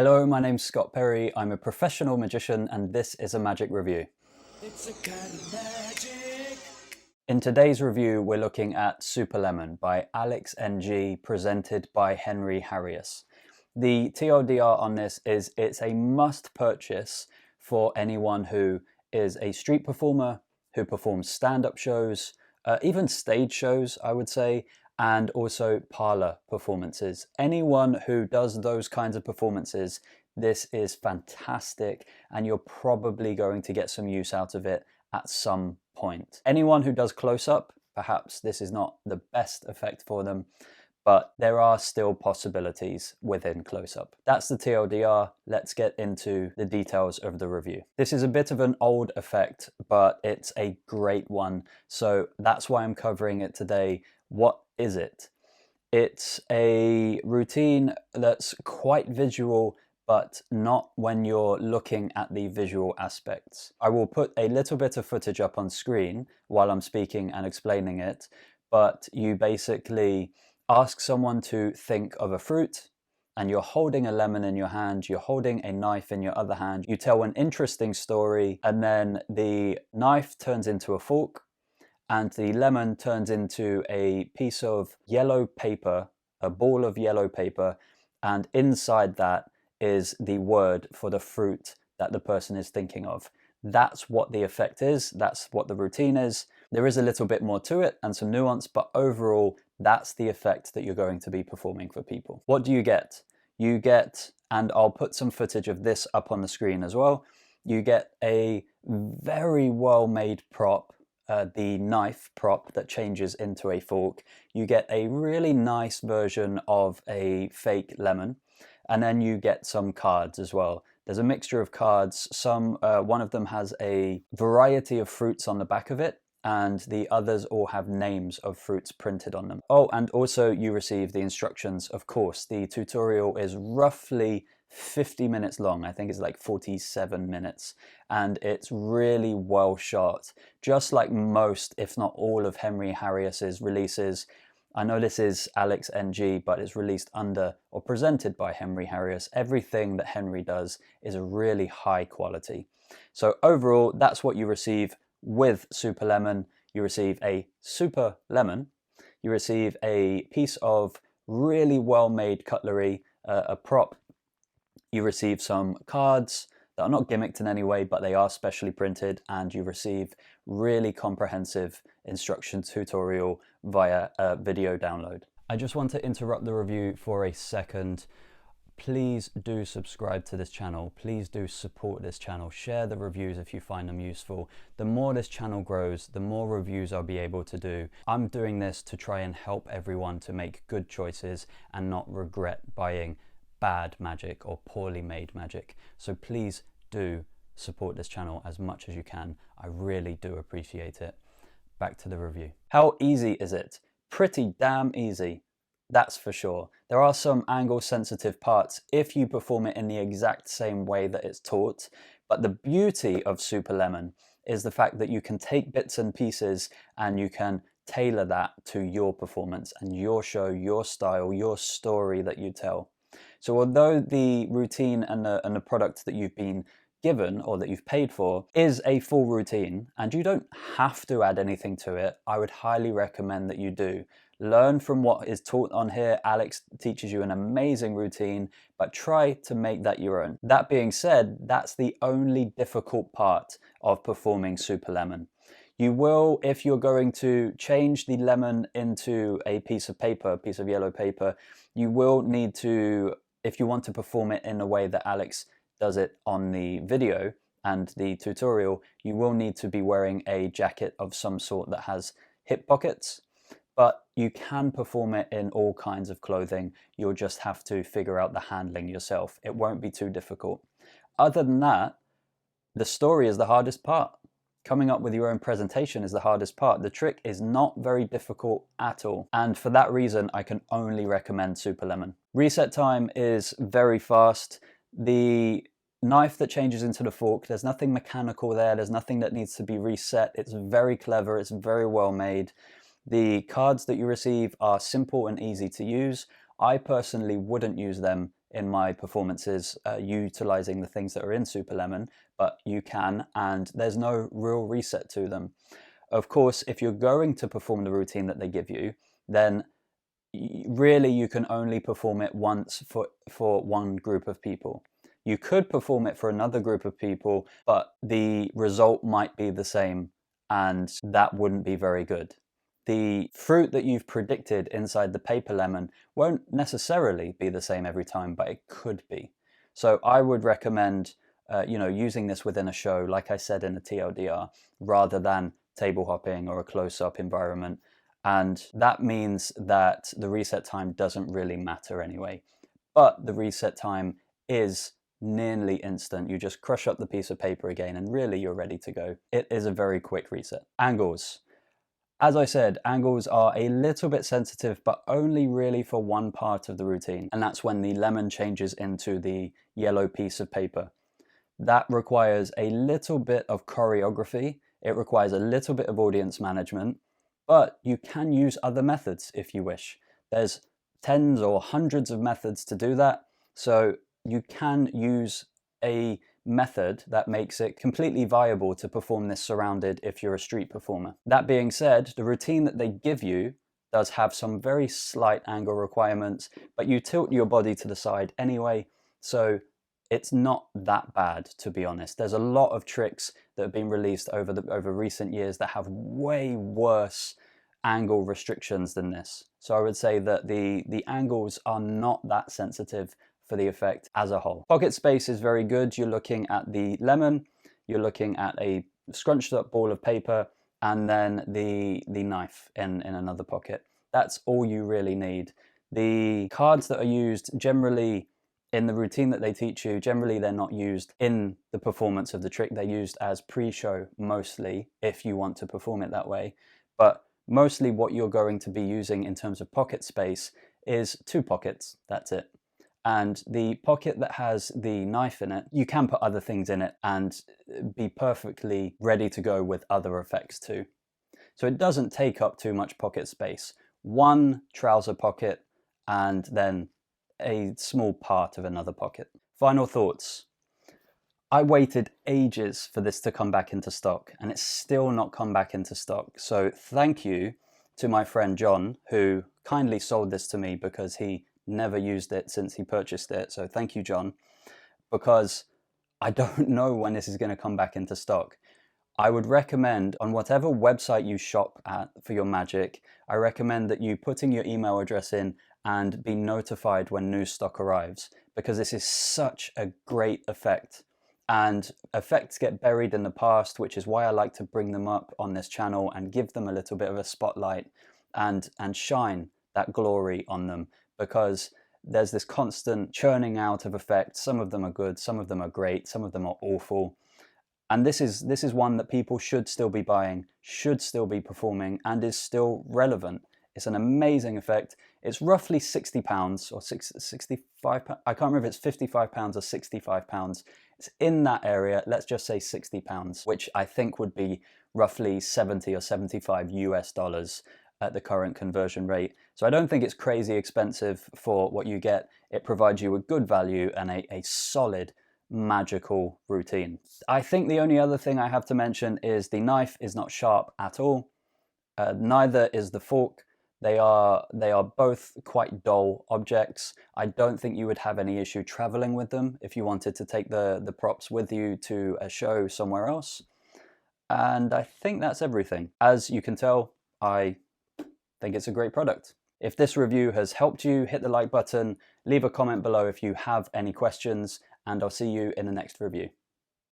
Hello, my name's Scott Perry. I'm a professional magician and this is a magic review. It's a kind of magic. In today's review, we're looking at Super Lemon by Alex NG, presented by Henry Harrius. The TLDR on this is it's a must purchase for anyone who is a street performer, who performs stand-up shows, even stage shows, I would say, and also parlor performances. Anyone who does those kinds of performances, this is fantastic, and you're probably going to get some use out of it at some point. Anyone who does close-up, perhaps this is not the best effect for them, but there are still possibilities within close-up. That's the TLDR. Let's get into the details of the review. This is a bit of an old effect, but it's a great one, so that's why I'm covering it today. What is it? It's a routine that's quite visual, but not when you're looking at the visual aspects. I will put a little bit of footage up on screen while I'm speaking and explaining it, but you basically ask someone to think of a fruit, and you're holding a lemon in your hand, you're holding a knife in your other hand, you tell an interesting story, and then the knife turns into a fork, and the lemon turns into a piece of yellow paper, a ball of yellow paper, and inside that is the word for the fruit that the person is thinking of. That's what the effect is, that's what the routine is. There is a little bit more to it and some nuance, but overall, that's the effect that you're going to be performing for people. What do you get? You get, and I'll put some footage of this up on the screen as well, you get a very well-made prop, the knife prop that changes into a fork. You get a really nice version of a fake lemon, and then you get some cards as well. There's a mixture of cards. One of them has a variety of fruits on the back of it, and the others all have names of fruits printed on them. Oh, and also you receive the instructions, of course. The tutorial is roughly 50 minutes long. I think it's like 47 minutes, and it's really well shot. Just like most, if not all, of Henry Harrius's releases. I know this is Alex NG, but it's released under or presented by Henry Harrius. Everything that Henry does is a really high quality. So overall, that's what you receive with Super Lemon. You receive a Super Lemon. You receive a piece of really well-made cutlery, a prop. You receive some cards that are not gimmicked in any way, but they are specially printed, and you receive really comprehensive instruction tutorial via a video download. I just want to interrupt the review for a second. Please do subscribe to this channel. Please do support this channel. Share the reviews if you find them useful. The more this channel grows, the more reviews I'll be able to do. I'm doing this to try and help everyone to make good choices and not regret buying bad magic or poorly made magic. So please do support this channel as much as you can. I really do appreciate it. Back to the review. How easy is it? Pretty damn easy, that's for sure. There are some angle sensitive parts if you perform it in the exact same way that it's taught, but the beauty of Super Lemon is the fact that you can take bits and pieces and you can tailor that to your performance and your show, your style, your story that you tell. So although the routine and the product that you've been given or that you've paid for is a full routine, and you don't have to add anything to it, I would highly recommend that you do. Learn from what is taught on here. Alex teaches you an amazing routine, but try to make that your own. That being said, that's the only difficult part of performing Super Lemon. You will, if you're going to change the lemon into a piece of paper, a piece of yellow paper, you will need to, if you want to perform it in the way that Alex does it on the video and the tutorial, you will need to be wearing a jacket of some sort that has hip pockets, but you can perform it in all kinds of clothing. You'll just have to figure out the handling yourself. It won't be too difficult. Other than that, the story is the hardest part. Coming up with your own presentation is the hardest part. The trick is not very difficult at all. And for that reason, I can only recommend Super Lemon. Reset time is very fast. The knife that changes into the fork, there's nothing mechanical there. There's nothing that needs to be reset. It's very clever. It's very well made. The cards that you receive are simple and easy to use. I personally wouldn't use them in my performances utilizing the things that are in Super Lemon, but you can, and there's no real reset to them. Of course, if you're going to perform the routine that they give you, then really you can only perform it once for one group of people. You could perform it for another group of people, but the result might be the same, and that wouldn't be very good. The fruit that you've predicted inside the paper lemon won't necessarily be the same every time, but it could be. So I would recommend using this within a show, like I said in a TLDR, rather than table hopping or a close-up environment. And that means that the reset time doesn't really matter anyway. But the reset time is nearly instant. You just crush up the piece of paper again and really you're ready to go. It is a very quick reset. Angles. As I said, angles are a little bit sensitive, but only really for one part of the routine. And that's when the lemon changes into the yellow piece of paper. That requires a little bit of choreography. It requires a little bit of audience management, but you can use other methods if you wish. There's tens or hundreds of methods to do that. So you can use a method that makes it completely viable to perform this surrounded if you're a street performer. That being said, the routine that they give you does have some very slight angle requirements, but you tilt your body to the side anyway, so it's not that bad, to be honest. There's a lot of tricks that have been released over recent years that have way worse angle restrictions than this. So I would say that the angles are not that sensitive for the effect as a whole. Pocket space is very good. You're looking at the lemon, you're looking at a scrunched up ball of paper, and then the knife in another pocket. That's all you really need. The cards that are used generally in the routine that they teach you, generally they're not used in the performance of the trick. They're used as pre-show mostly, if you want to perform it that way. But mostly what you're going to be using in terms of pocket space is 2 pockets, that's it. And the pocket that has the knife in it, you can put other things in it and be perfectly ready to go with other effects too. So it doesn't take up too much pocket space. 1 trouser pocket and then a small part of another pocket. Final thoughts. I waited ages for this to come back into stock and it's still not come back into stock. So thank you to my friend John, who kindly sold this to me because he never used it since he purchased it. So thank you, John, because I don't know when this is going to come back into stock. I would recommend on whatever website you shop at for your magic, I recommend that you putting your email address in and be notified when new stock arrives, because this is such a great effect. And effects get buried in the past, which is why I like to bring them up on this channel and give them a little bit of a spotlight and shine that glory on them, because there's this constant churning out of effects. Some of them are good, some of them are great, some of them are awful. And this is one that people should still be buying, should still be performing, and is still relevant. It's an amazing effect. It's roughly £60 or 65 pounds. I can't remember if it's £55 or £65. It's in that area. Let's just say £60, which I think would be roughly 70 or 75 US dollars at the current conversion rate. So I don't think it's crazy expensive for what you get. It provides you a good value and a solid magical routine. I think the only other thing I have to mention is the knife is not sharp at all. Neither is the fork. They are both quite dull objects. I don't think you would have any issue traveling with them if you wanted to take the props with you to a show somewhere else. And I think that's everything. As you can tell, I think it's a great product. If this review has helped you, hit the like button, leave a comment below if you have any questions, and I'll see you in the next review.